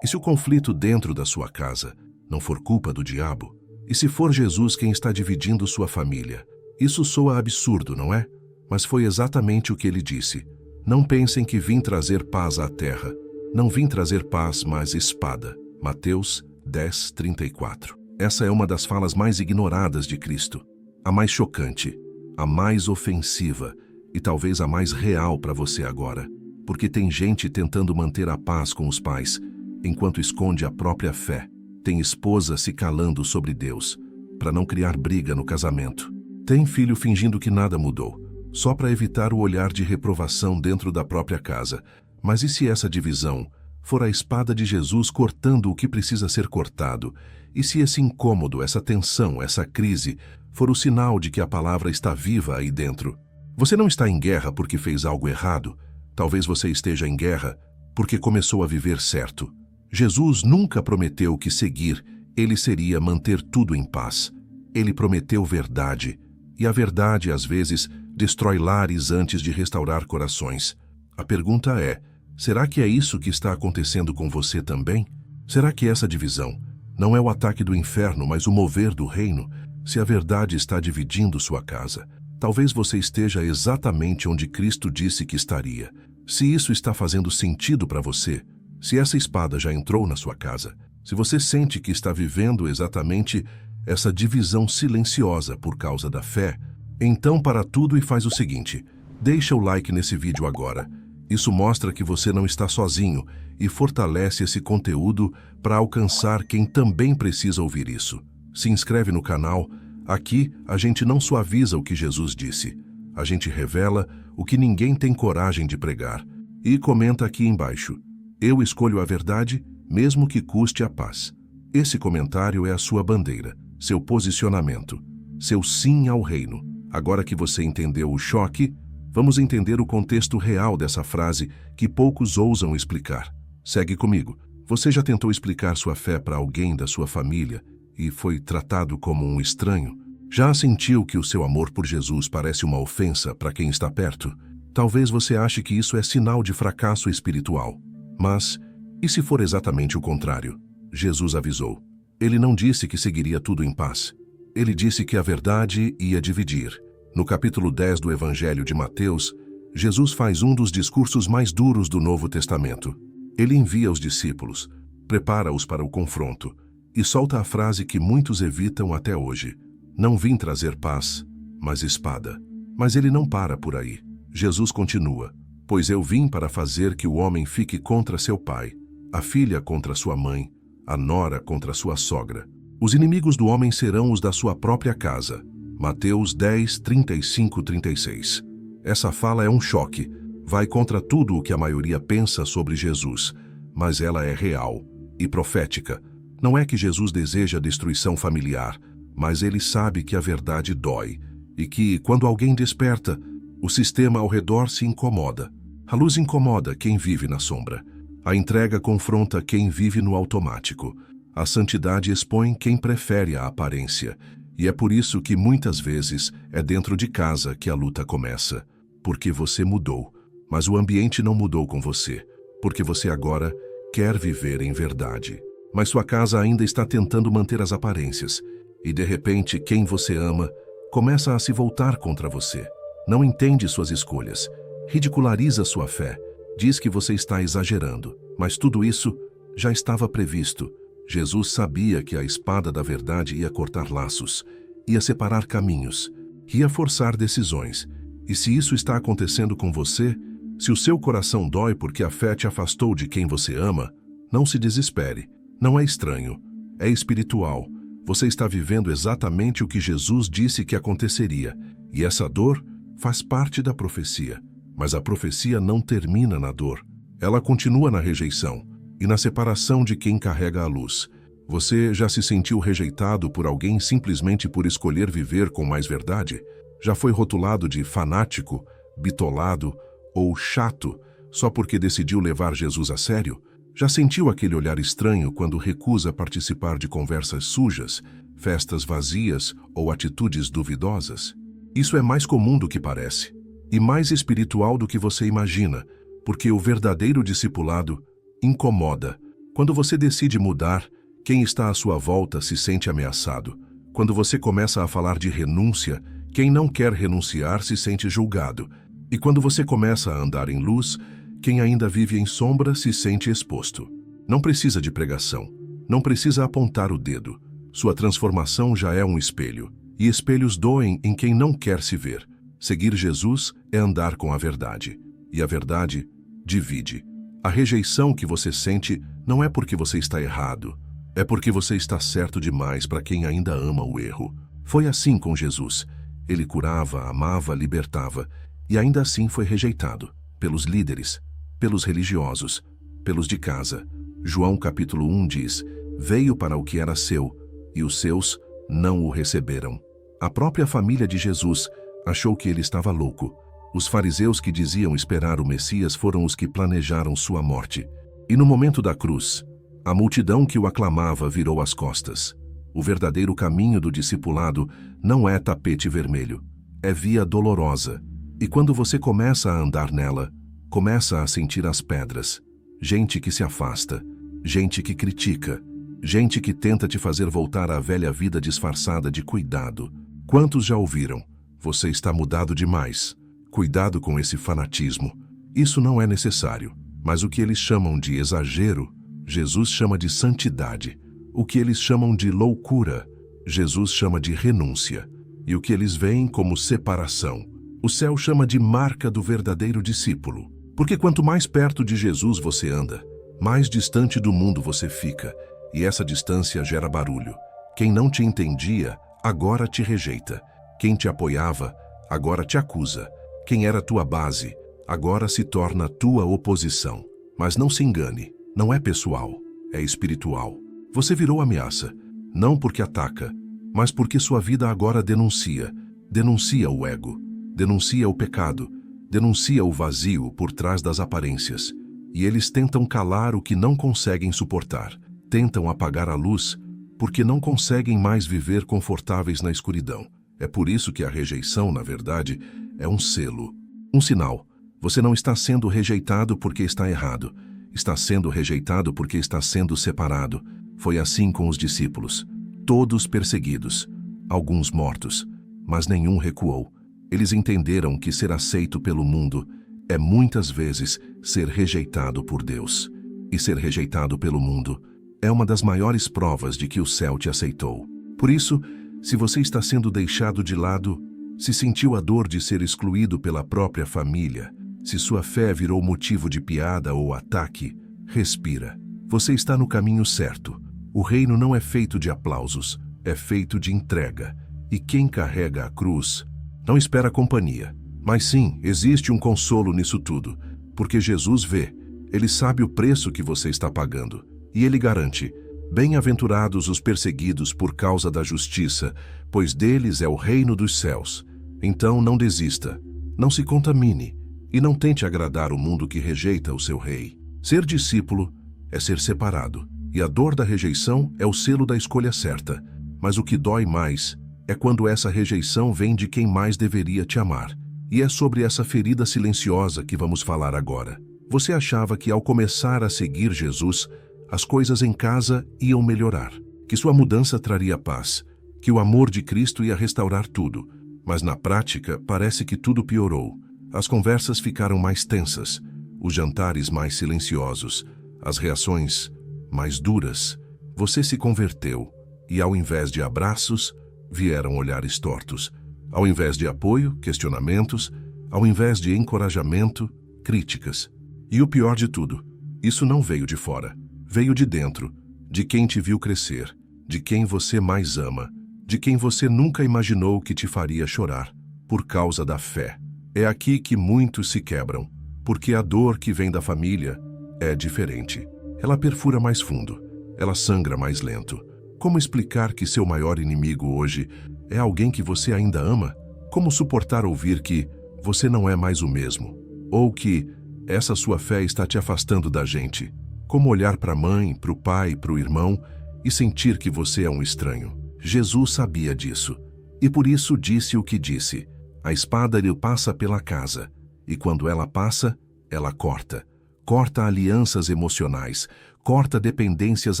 E se o conflito dentro da sua casa não for culpa do diabo? E se for Jesus quem está dividindo sua família? Isso soa absurdo, não é? Mas foi exatamente o que ele disse. Não pensem que vim trazer paz à terra. Não vim trazer paz, mas espada. Mateus 10:34. Essa é uma das falas mais ignoradas de Cristo. A mais chocante, a mais ofensiva e talvez a mais real para você agora. Porque tem gente tentando manter a paz com os pais, enquanto esconde a própria fé. Tem esposa se calando sobre Deus, para não criar briga no casamento. Tem filho fingindo que nada mudou, só para evitar o olhar de reprovação dentro da própria casa. Mas e se essa divisão for a espada de Jesus cortando o que precisa ser cortado? E se esse incômodo, essa tensão, essa crise for o sinal de que a palavra está viva aí dentro? Você não está em guerra porque fez algo errado. Talvez você esteja em guerra porque começou a viver certo. Jesus nunca prometeu que seguir ele seria manter tudo em paz. Ele prometeu verdade. E a verdade, às vezes, destrói lares antes de restaurar corações. A pergunta é, será que é isso que está acontecendo com você também? Será que essa divisão não é o ataque do inferno, mas o mover do reino? Se a verdade está dividindo sua casa, talvez você esteja exatamente onde Cristo disse que estaria. Se isso está fazendo sentido para você, se essa espada já entrou na sua casa, se você sente que está vivendo exatamente essa divisão silenciosa por causa da fé, então para tudo e faz o seguinte, deixa o like nesse vídeo agora. Isso mostra que você não está sozinho e fortalece esse conteúdo para alcançar quem também precisa ouvir isso. Se inscreve no canal. Aqui a gente não suaviza o que Jesus disse. A gente revela o que ninguém tem coragem de pregar. E comenta aqui embaixo. Eu escolho a verdade, mesmo que custe a paz. Esse comentário é a sua bandeira, seu posicionamento, seu sim ao reino. Agora que você entendeu o choque, vamos entender o contexto real dessa frase que poucos ousam explicar. Segue comigo. Você já tentou explicar sua fé para alguém da sua família e foi tratado como um estranho? Já sentiu que o seu amor por Jesus parece uma ofensa para quem está perto? Talvez você ache que isso é sinal de fracasso espiritual. Mas, e se for exatamente o contrário? Jesus avisou. Ele não disse que seguiria tudo em paz. Ele disse que a verdade ia dividir. No capítulo 10 do Evangelho de Mateus, Jesus faz um dos discursos mais duros do Novo Testamento. Ele envia os discípulos, prepara-os para o confronto e solta a frase que muitos evitam até hoje. Não vim trazer paz, mas espada. Mas ele não para por aí. Jesus continua. Pois eu vim para fazer que o homem fique contra seu pai, a filha contra sua mãe, a nora contra sua sogra. Os inimigos do homem serão os da sua própria casa. Mateus 10:35-36. Essa fala é um choque. Vai contra tudo o que a maioria pensa sobre Jesus, mas ela é real e profética. Não é que Jesus deseja destruição familiar, mas ele sabe que a verdade dói e que, quando alguém desperta, o sistema ao redor se incomoda. A luz incomoda quem vive na sombra. A entrega confronta quem vive no automático. A santidade expõe quem prefere a aparência. E é por isso que muitas vezes é dentro de casa que a luta começa. Porque você mudou, mas o ambiente não mudou com você. Porque você agora quer viver em verdade. Mas sua casa ainda está tentando manter as aparências. E de repente quem você ama começa a se voltar contra você. Não entende suas escolhas. Ridiculariza sua fé, diz que você está exagerando, mas tudo isso já estava previsto. Jesus sabia que a espada da verdade ia cortar laços, ia separar caminhos, ia forçar decisões. E se isso está acontecendo com você, se o seu coração dói porque a fé te afastou de quem você ama, não se desespere. Não é estranho, é espiritual. Você está vivendo exatamente o que Jesus disse que aconteceria, e essa dor faz parte da profecia. Mas a profecia não termina na dor. Ela continua na rejeição e na separação de quem carrega a luz. Você já se sentiu rejeitado por alguém simplesmente por escolher viver com mais verdade? Já foi rotulado de fanático, bitolado ou chato só porque decidiu levar Jesus a sério? Já sentiu aquele olhar estranho quando recusa participar de conversas sujas, festas vazias ou atitudes duvidosas? Isso é mais comum do que parece, e mais espiritual do que você imagina, porque o verdadeiro discipulado incomoda, Quando você decide mudar, quem está à sua volta se sente ameaçado. Quando você começa a falar de renúncia, quem não quer renunciar se sente julgado. E quando você começa a andar em luz, quem ainda vive em sombra se sente exposto. Não precisa de pregação. Não precisa apontar o dedo. Sua transformação já é um espelho. E espelhos doem em quem não quer se ver. Seguir Jesus é andar com a verdade. E a verdade divide. A rejeição que você sente não é porque você está errado. É porque você está certo demais para quem ainda ama o erro. Foi assim com Jesus. Ele curava, amava, libertava. E ainda assim foi rejeitado. Pelos líderes, pelos religiosos, pelos de casa. João capítulo 1 diz: veio para o que era seu, e os seus não o receberam. A própria família de Jesus achou que ele estava louco. Os fariseus que diziam esperar o Messias foram os que planejaram sua morte. E no momento da cruz, a multidão que o aclamava virou as costas. O verdadeiro caminho do discipulado não é tapete vermelho, é via dolorosa. E quando você começa a andar nela, começa a sentir as pedras. Gente que se afasta, gente que critica, gente que tenta te fazer voltar à velha vida disfarçada de cuidado. Quantos já ouviram? Você está mudado demais. Cuidado com esse fanatismo. Isso não é necessário. Mas o que eles chamam de exagero, Jesus chama de santidade. O que eles chamam de loucura, Jesus chama de renúncia. E o que eles veem como separação, o céu chama de marca do verdadeiro discípulo. Porque quanto mais perto de Jesus você anda, mais distante do mundo você fica. E essa distância gera barulho. Quem não te entendia, agora te rejeita. Quem te apoiava, agora te acusa. Quem era tua base, agora se torna tua oposição. Mas não se engane, não é pessoal, é espiritual. Você virou ameaça, não porque ataca, mas porque sua vida agora denuncia. Denuncia o ego, denuncia o pecado, denuncia o vazio por trás das aparências. E eles tentam calar o que não conseguem suportar. Tentam apagar a luz, porque não conseguem mais viver confortáveis na escuridão. É por isso que a rejeição, na verdade, é um selo, um sinal. Você não está sendo rejeitado porque está errado. Está sendo rejeitado porque está sendo separado. Foi assim com os discípulos. Todos perseguidos, alguns mortos, mas nenhum recuou. Eles entenderam que ser aceito pelo mundo é muitas vezes ser rejeitado por Deus. E ser rejeitado pelo mundo é uma das maiores provas de que o céu te aceitou. Por isso, se você está sendo deixado de lado, se sentiu a dor de ser excluído pela própria família, se sua fé virou motivo de piada ou ataque, respira. Você está no caminho certo. O reino não é feito de aplausos, é feito de entrega. E quem carrega a cruz não espera companhia. Mas sim, existe um consolo nisso tudo, porque Jesus vê, ele sabe o preço que você está pagando. E ele garante: bem-aventurados os perseguidos por causa da justiça, pois deles é o reino dos céus. Então não desista, não se contamine e não tente agradar o mundo que rejeita o seu rei. Ser discípulo é ser separado, e a dor da rejeição é o selo da escolha certa. Mas o que dói mais é quando essa rejeição vem de quem mais deveria te amar. E é sobre essa ferida silenciosa que vamos falar agora. Você achava que ao começar a seguir Jesus, as coisas em casa iam melhorar, que sua mudança traria paz, que o amor de Cristo ia restaurar tudo. Mas na prática, parece que tudo piorou. As conversas ficaram mais tensas, os jantares mais silenciosos, as reações mais duras. Você se converteu, e ao invés de abraços, vieram olhares tortos. Ao invés de apoio, questionamentos. Ao invés de encorajamento, críticas. E o pior de tudo, isso não veio de fora. Veio de dentro, de quem te viu crescer, de quem você mais ama, de quem você nunca imaginou que te faria chorar, por causa da fé. É aqui que muitos se quebram, porque a dor que vem da família é diferente. Ela perfura mais fundo, ela sangra mais lento. Como explicar que seu maior inimigo hoje é alguém que você ainda ama? Como suportar ouvir que você não é mais o mesmo? Ou que essa sua fé está te afastando da gente? Como olhar para a mãe, para o pai, para o irmão e sentir que você é um estranho? Jesus sabia disso, e por isso disse o que disse. A espada lhe passa pela casa, e quando ela passa, ela corta. Corta alianças emocionais, corta dependências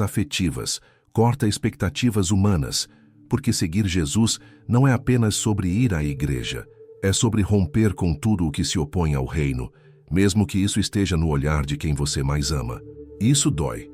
afetivas, corta expectativas humanas, porque seguir Jesus não é apenas sobre ir à igreja, é sobre romper com tudo o que se opõe ao reino, mesmo que isso esteja no olhar de quem você mais ama. Isso dói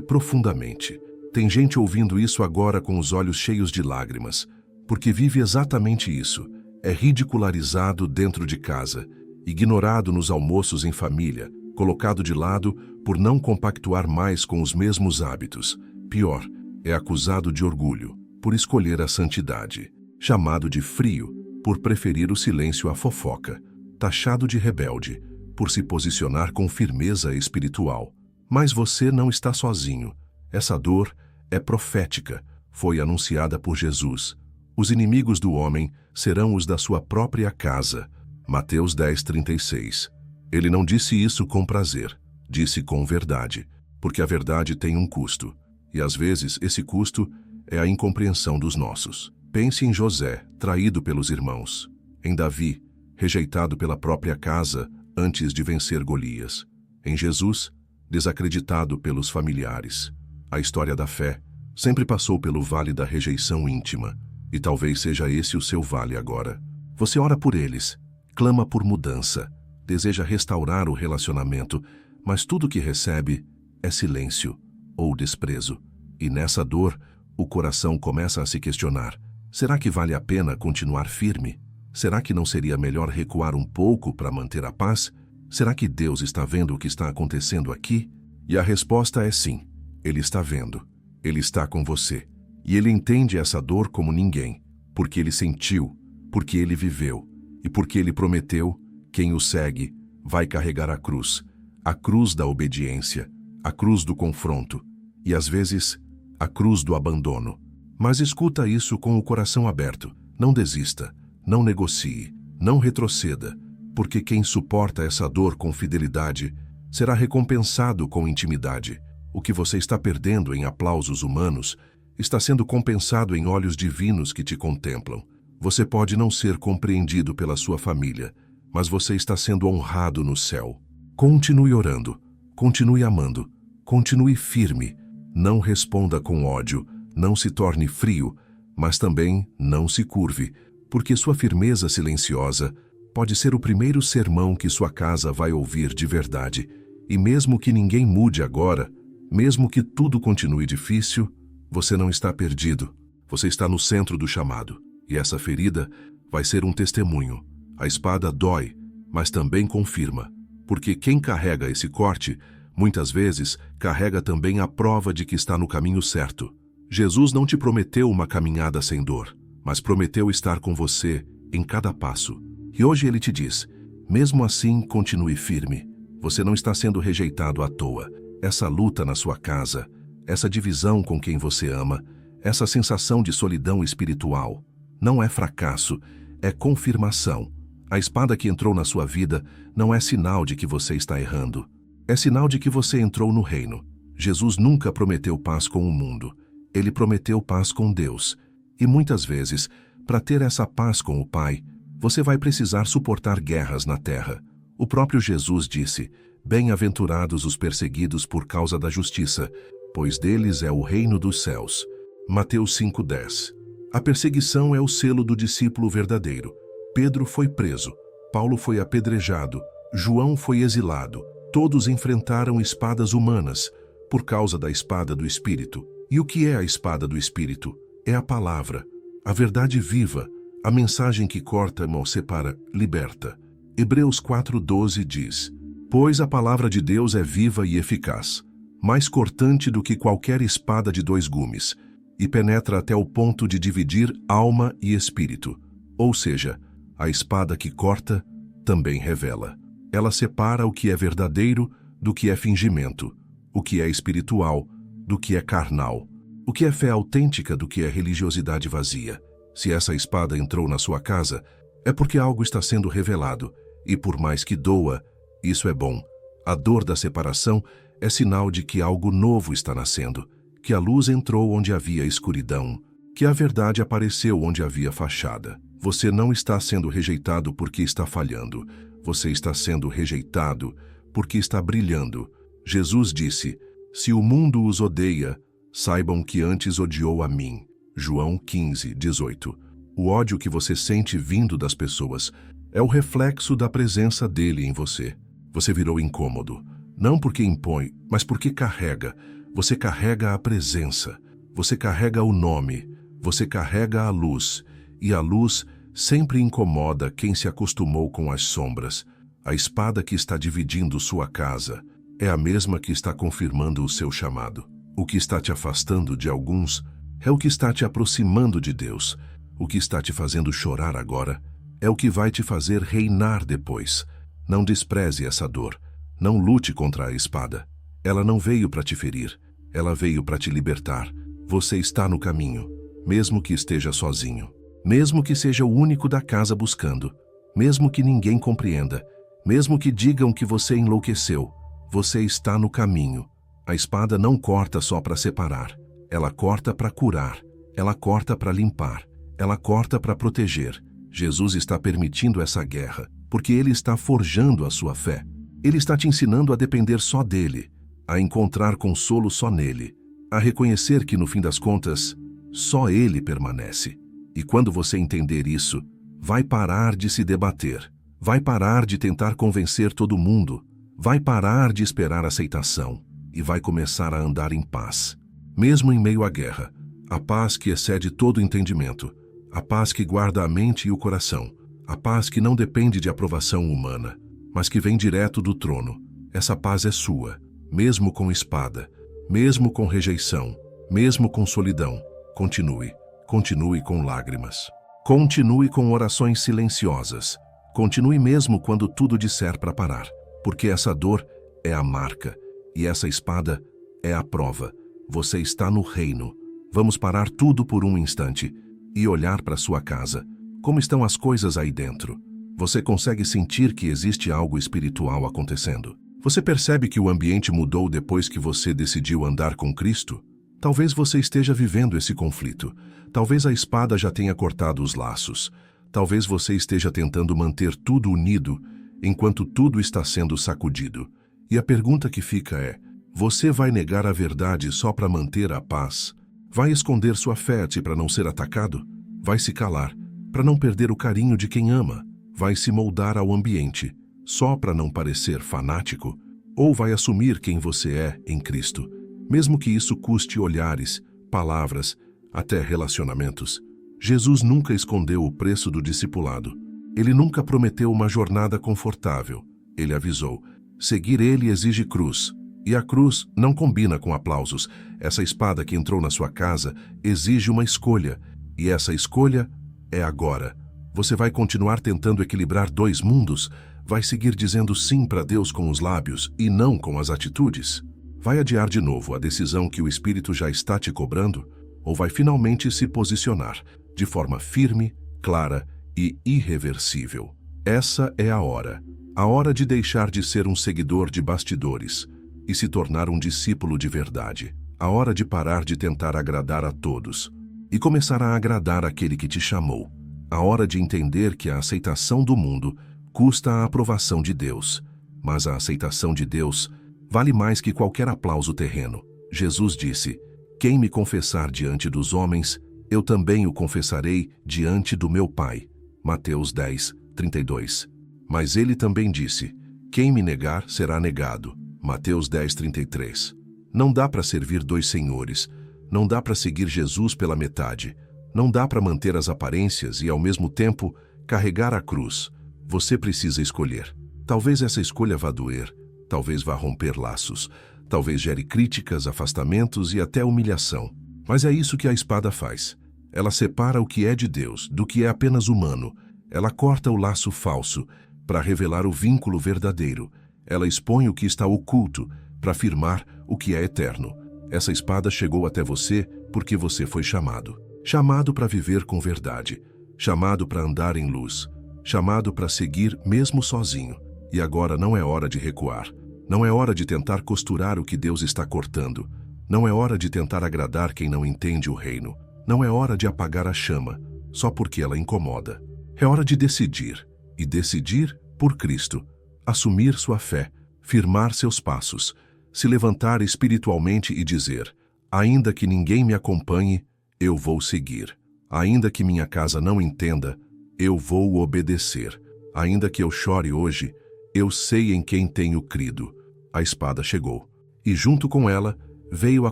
profundamente. Tem gente ouvindo isso agora com os olhos cheios de lágrimas, porque vive exatamente isso. É ridicularizado dentro de casa, ignorado nos almoços em família, colocado de lado por não compactuar mais com os mesmos hábitos. Pior, é acusado de orgulho, por escolher a santidade, chamado de frio, por preferir o silêncio à fofoca, taxado de rebelde, por se posicionar com firmeza espiritual. Mas você não está sozinho. Essa dor é profética, foi anunciada por Jesus. Os inimigos do homem serão os da sua própria casa. Mateus 10:36. Ele não disse isso com prazer, disse com verdade, porque a verdade tem um custo, e às vezes esse custo é a incompreensão dos nossos. Pense em José, traído pelos irmãos, em Davi, rejeitado pela própria casa antes de vencer Golias, em Jesus, desacreditado pelos familiares. A história da fé sempre passou pelo vale da rejeição íntima, e talvez seja esse o seu vale agora. Você ora por eles, clama por mudança, deseja restaurar o relacionamento, mas tudo que recebe é silêncio ou desprezo. E nessa dor, o coração começa a se questionar: será que vale a pena continuar firme? Será que não seria melhor recuar um pouco para manter a paz? Será que Deus está vendo o que está acontecendo aqui? E a resposta é sim, Ele está vendo. Ele está com você. E Ele entende essa dor como ninguém, porque Ele sentiu, porque Ele viveu, e porque Ele prometeu: quem o segue vai carregar a cruz da obediência, a cruz do confronto, e às vezes, a cruz do abandono. Mas escuta isso com o coração aberto. Não desista, não negocie, não retroceda, porque quem suporta essa dor com fidelidade será recompensado com intimidade. O que você está perdendo em aplausos humanos está sendo compensado em olhos divinos que te contemplam. Você pode não ser compreendido pela sua família, mas você está sendo honrado no céu. Continue orando, continue amando, continue firme. Não responda com ódio, não se torne frio, mas também não se curve, porque sua firmeza silenciosa pode ser o primeiro sermão que sua casa vai ouvir de verdade. E mesmo que ninguém mude agora, mesmo que tudo continue difícil, você não está perdido. Você está no centro do chamado. E essa ferida vai ser um testemunho. A espada dói, mas também confirma. Porque quem carrega esse corte, muitas vezes, carrega também a prova de que está no caminho certo. Jesus não te prometeu uma caminhada sem dor, mas prometeu estar com você em cada passo. E hoje Ele te diz: mesmo assim, continue firme. Você não está sendo rejeitado à toa. Essa luta na sua casa, essa divisão com quem você ama, essa sensação de solidão espiritual, não é fracasso, é confirmação. A espada que entrou na sua vida não é sinal de que você está errando. É sinal de que você entrou no reino. Jesus nunca prometeu paz com o mundo. Ele prometeu paz com Deus. E muitas vezes, para ter essa paz com o Pai, você vai precisar suportar guerras na terra. O próprio Jesus disse: bem-aventurados os perseguidos por causa da justiça, pois deles é o reino dos céus. Mateus 5:10. A perseguição é o selo do discípulo verdadeiro. Pedro foi preso, Paulo foi apedrejado, João foi exilado. Todos enfrentaram espadas humanas por causa da espada do Espírito. E o que é a espada do Espírito? É a palavra, a verdade viva, a mensagem que corta, mal separa, liberta. Hebreus 4:12 diz: pois a palavra de Deus é viva e eficaz, mais cortante do que qualquer espada de 2 gumes, e penetra até o ponto de dividir alma e espírito. Ou seja, a espada que corta também revela. Ela separa o que é verdadeiro do que é fingimento, o que é espiritual do que é carnal, o que é fé autêntica do que é religiosidade vazia. Se essa espada entrou na sua casa, é porque algo está sendo revelado, e por mais que doa, isso é bom. A dor da separação é sinal de que algo novo está nascendo, que a luz entrou onde havia escuridão, que a verdade apareceu onde havia fachada. Você não está sendo rejeitado porque está falhando. Você está sendo rejeitado porque está brilhando. Jesus disse: Se o mundo os odeia, saibam que antes odiou a mim. João 15, 18. O ódio que você sente vindo das pessoas é o reflexo da presença dele em você. Você virou incômodo, não porque impõe, mas porque carrega. Você carrega a presença, você carrega o nome, você carrega a luz, e a luz sempre incomoda quem se acostumou com as sombras. A espada que está dividindo sua casa é a mesma que está confirmando o seu chamado. O que está te afastando de alguns é o que está te aproximando de Deus. O que está te fazendo chorar agora é o que vai te fazer reinar depois. Não despreze essa dor. Não lute contra a espada. Ela não veio para te ferir. Ela veio para te libertar. Você está no caminho, mesmo que esteja sozinho. Mesmo que seja o único da casa buscando. Mesmo que ninguém compreenda. Mesmo que digam que você enlouqueceu. Você está no caminho. A espada não corta só para separar. Ela corta para curar. Ela corta para limpar. Ela corta para proteger. Jesus está permitindo essa guerra, porque Ele está forjando a sua fé. Ele está te ensinando a depender só dEle, a encontrar consolo só nele, a reconhecer que, no fim das contas, só Ele permanece. E quando você entender isso, vai parar de se debater, vai parar de tentar convencer todo mundo, vai parar de esperar aceitação e vai começar a andar em paz. Mesmo em meio à guerra, a paz que excede todo entendimento, a paz que guarda a mente e o coração, a paz que não depende de aprovação humana, mas que vem direto do trono. Essa paz é sua, mesmo com espada, mesmo com rejeição, mesmo com solidão. Continue, continue com lágrimas. Continue com orações silenciosas. Continue mesmo quando tudo disser para parar, porque essa dor é a marca e essa espada é a prova. Você está no reino. Vamos parar tudo por um instante e olhar para sua casa. Como estão as coisas aí dentro? Você consegue sentir que existe algo espiritual acontecendo? Você percebe que o ambiente mudou depois que você decidiu andar com Cristo? Talvez você esteja vivendo esse conflito. Talvez a espada já tenha cortado os laços. Talvez você esteja tentando manter tudo unido enquanto tudo está sendo sacudido. E a pergunta que fica é: você vai negar a verdade só para manter a paz? Vai esconder sua fé para não ser atacado? Vai se calar para não perder o carinho de quem ama? Vai se moldar ao ambiente só para não parecer fanático? Ou vai assumir quem você é em Cristo, mesmo que isso custe olhares, palavras, até relacionamentos? Jesus nunca escondeu o preço do discipulado. Ele nunca prometeu uma jornada confortável. Ele avisou: seguir ele exige cruz. E a cruz não combina com aplausos. Essa espada que entrou na sua casa exige uma escolha. E essa escolha é agora. Você vai continuar tentando equilibrar dois mundos? Vai seguir dizendo sim para Deus com os lábios e não com as atitudes? Vai adiar de novo a decisão que o Espírito já está te cobrando? Ou vai finalmente se posicionar de forma firme, clara e irreversível? Essa é a hora de deixar de ser um seguidor de bastidores e se tornar um discípulo de verdade. A hora de parar de tentar agradar a todos e começar a agradar aquele que te chamou. A hora de entender que a aceitação do mundo custa a aprovação de Deus, mas a aceitação de Deus vale mais que qualquer aplauso terreno. Jesus disse: quem me confessar diante dos homens, eu também o confessarei diante do meu Pai. Mateus 10, 32. Mas ele também disse: quem me negar será negado. Mateus 10, 33. Não dá para servir dois senhores. Não dá para seguir Jesus pela metade. Não dá para manter as aparências e, ao mesmo tempo, carregar a cruz. Você precisa escolher. Talvez essa escolha vá doer. Talvez vá romper laços. Talvez gere críticas, afastamentos e até humilhação. Mas é isso que a espada faz. Ela separa o que é de Deus do que é apenas humano. Ela corta o laço falso para revelar o vínculo verdadeiro. Ela expõe o que está oculto para afirmar o que é eterno. Essa espada chegou até você porque você foi chamado. Chamado para viver com verdade. Chamado para andar em luz. Chamado para seguir mesmo sozinho. E agora não é hora de recuar. Não é hora de tentar costurar o que Deus está cortando. Não é hora de tentar agradar quem não entende o reino. Não é hora de apagar a chama só porque ela incomoda. É hora de decidir. E decidir por Cristo. Assumir sua fé, firmar seus passos, se levantar espiritualmente e dizer: ainda que ninguém me acompanhe, eu vou seguir. Ainda que minha casa não entenda, eu vou obedecer. Ainda que eu chore hoje, eu sei em quem tenho crido. A espada chegou. E junto com ela, veio a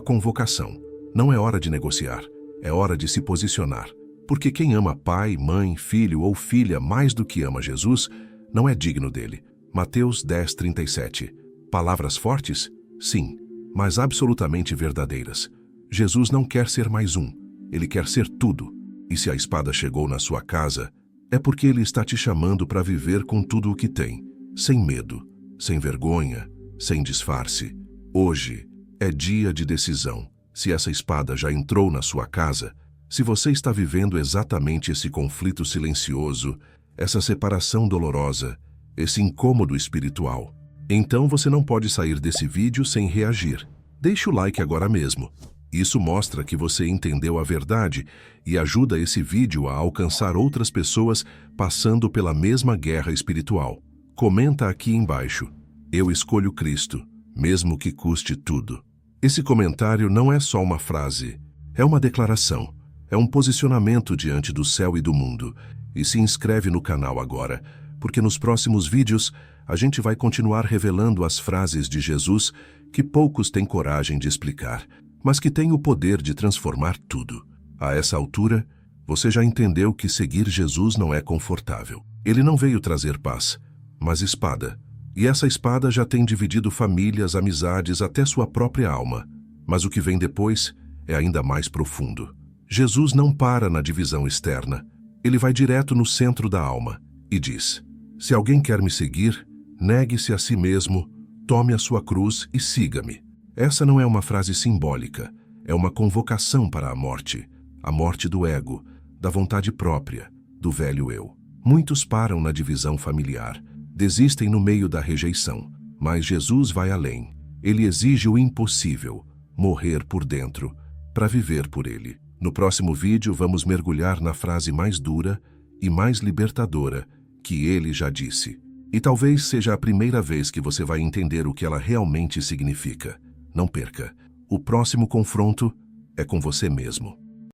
convocação. Não é hora de negociar, é hora de se posicionar. Porque quem ama pai, mãe, filho ou filha mais do que ama Jesus, não é digno dele. Mateus 10:37. Palavras fortes? Sim, mas absolutamente verdadeiras. Jesus não quer ser mais um, ele quer ser tudo. E se a espada chegou na sua casa, é porque ele está te chamando para viver com tudo o que tem, sem medo, sem vergonha, sem disfarce. Hoje é dia de decisão. Se essa espada já entrou na sua casa, se você está vivendo exatamente esse conflito silencioso, essa separação dolorosa, esse incômodo espiritual, então você não pode sair desse vídeo sem reagir. Deixe o like agora mesmo. Isso mostra que você entendeu a verdade e ajuda esse vídeo a alcançar outras pessoas passando pela mesma guerra espiritual. Comenta aqui embaixo: eu escolho Cristo, mesmo que custe tudo. Esse comentário não é só uma frase, é uma declaração, é um posicionamento diante do céu e do mundo. E se inscreve no canal agora, porque nos próximos vídeos a gente vai continuar revelando as frases de Jesus que poucos têm coragem de explicar, mas que têm o poder de transformar tudo. A essa altura, você já entendeu que seguir Jesus não é confortável. Ele não veio trazer paz, mas espada. E essa espada já tem dividido famílias, amizades, até sua própria alma. Mas o que vem depois é ainda mais profundo. Jesus não para na divisão externa. Ele vai direto no centro da alma e diz: se alguém quer me seguir, negue-se a si mesmo, tome a sua cruz e siga-me. Essa não é uma frase simbólica, é uma convocação para a morte do ego, da vontade própria, do velho eu. Muitos param na divisão familiar, desistem no meio da rejeição, mas Jesus vai além. Ele exige o impossível, morrer por dentro, para viver por ele. No próximo vídeo vamos mergulhar na frase mais dura e mais libertadora que ele já disse. E talvez seja a primeira vez que você vai entender o que ela realmente significa. Não perca. O próximo confronto é com você mesmo.